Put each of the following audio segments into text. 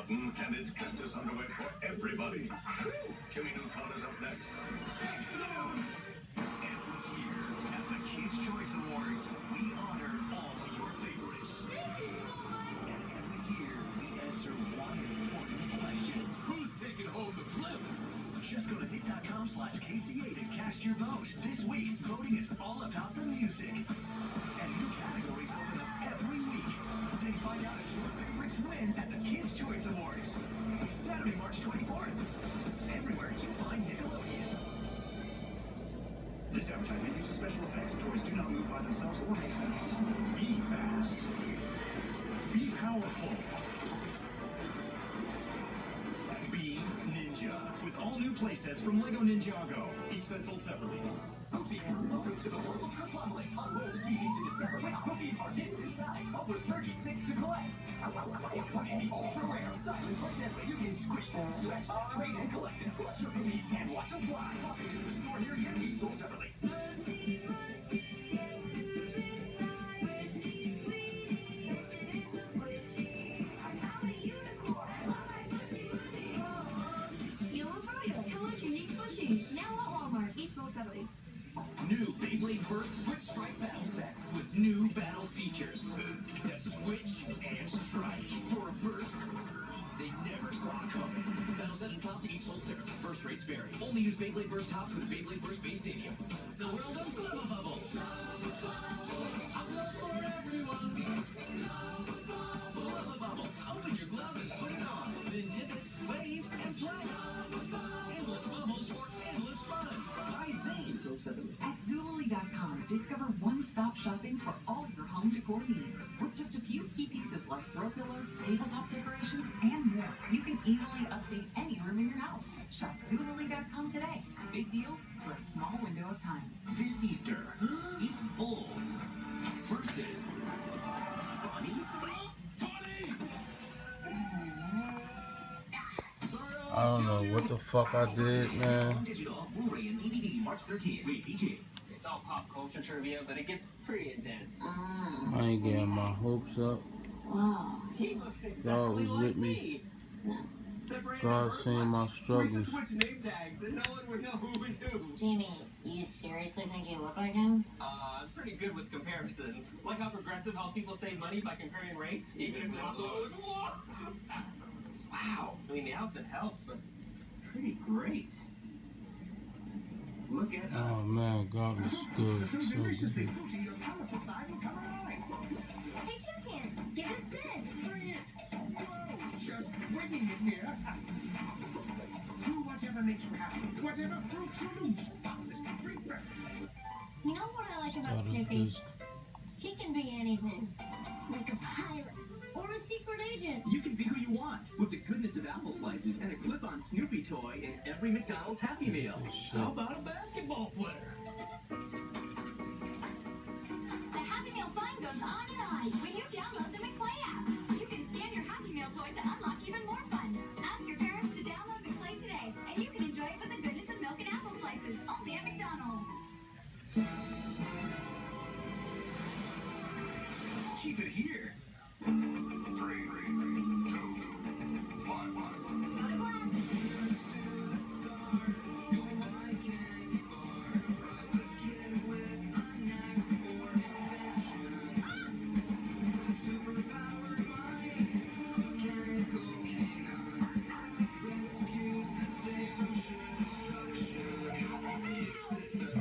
button, and it's cactus underwear for everybody. Jimmy Neutron is up next. Every year at the Kids' Choice Awards, we honor all of your favorites. And every year, we answer one important question. Who's taking home the flip? Just go to nick.com/KCA to cast your vote. This week, voting is all about the music. And new categories open up every week. Then find out if your favorites win at the Kids' Choice Awards. Saturday, March 24th. Everywhere you find Nickelodeon. This advertisement uses special effects. Toys do not move by themselves or make sounds. Be fast. Be powerful. Be Ninja. With all new playsets from LEGO Ninjago. Each set sold separately. Welcome to the world of Cryptopolis. Unroll the TV to discover which cookies are hidden inside. Over 36 to collect. Or 20 ultra rare. Silent right deadly. You can squish them, stretch, trade, and collect them. Flush your cookies and watch them fly. Pop into the store near you. Each sold separately. New Beyblade Burst Switch Strike Battle Set with new battle features. The Switch and Strike for a burst they never saw coming. Battle set and tops each sold separately. Burst rates vary. Only use Beyblade Burst tops with Beyblade Burst Base Stadium. The world of Glubba Bubble. Glove for everyone. Glubba Bubble. Open your glove and put it on. Then dip it, wave, and play. Endless bubbles for endless fun. By Zane. Sold separately. At Zulily.com, discover one-stop shopping for all your home decor needs. With just a few key pieces like throw pillows, tabletop decorations, and more, you can easily update any room in your house. Shop Zulily.com today. Big deals for a small window of time. This Easter, it's bulls versus bunnies. I don't know what the fuck I did, man. Digital, Blu-ray and DVD, March 13th. Rated PG. It's all pop culture trivia, but it gets pretty intense. I ain't getting my hopes up. Wow. He looks exactly God was like with me. God seen my struggles. Switch name tags and no one would know who was who. Jamie, you seriously think you look like him? I'm pretty good with comparisons. Like how Progressive helps people save money by comparing rates, even if they're not those. Wow. I mean, the outfit helps, but pretty great. Look at us. Oh man, God is good. So good. Delicious. Hey, Toucan, give us good. Bring it. Just bringing it here. Do whatever makes you happy. Whatever fruits you lose. This great breakfast. You know what I like about Gotta Snoopy? just He can be anything. Like a pilot or a secret agent. You can be who you want with the goodness of apple slices and a clip-on Snoopy toy in every McDonald's Happy Meal. How about a basketball player? The Happy Meal fun goes on and on when you download the McPlay app. You can scan your Happy Meal toy to unlock even more fun. Ask your parents to download McPlay today, and you can enjoy it with the goodness of milk and apple slices, only at McDonald's. Keep it here. 3, 2, 1.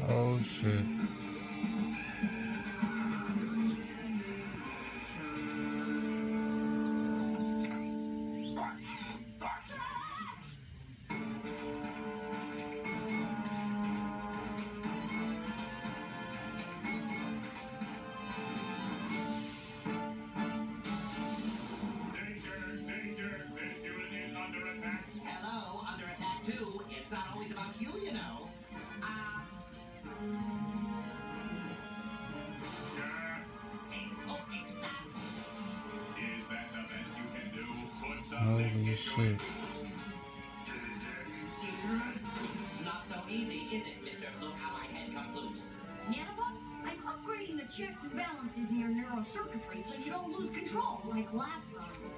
oh shit. Hello, Under Attack 2. It's not always about you, you know. Is that the best you can do? Put Holy something into shit. it. Not so easy, is it, mister? Look how my head comes loose. Nanobots, I'm upgrading the checks and balances in your neurocircuitry so you don't lose control like last time.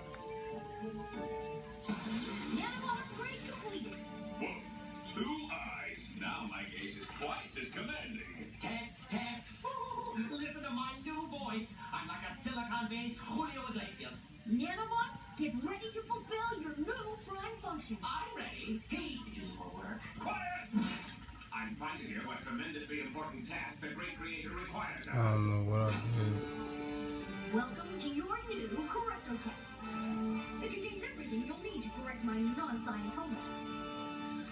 ready to fulfill your new prime function. I'm ready. Hey, did you do more work? Quiet! I'm trying to hear what tremendously important task the great creator requires of I us. don't know what I did. Welcome to your new Correcto Tech. It contains everything you'll need to correct my non-science homework.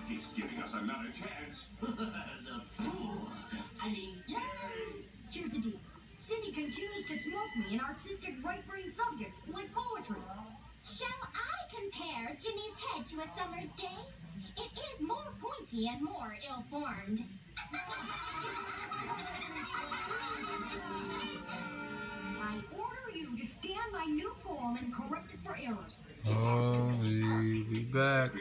He's giving us another chance. The fool. I mean, Yay! Here's the deal. Cindy continues to smoke me in artistic right-brain subjects like poetry. Shall I compare Jimmy's head to a summer's day? It is more pointy and more ill-formed. I order you to scan my new poem and correct it for errors. Oh, we back.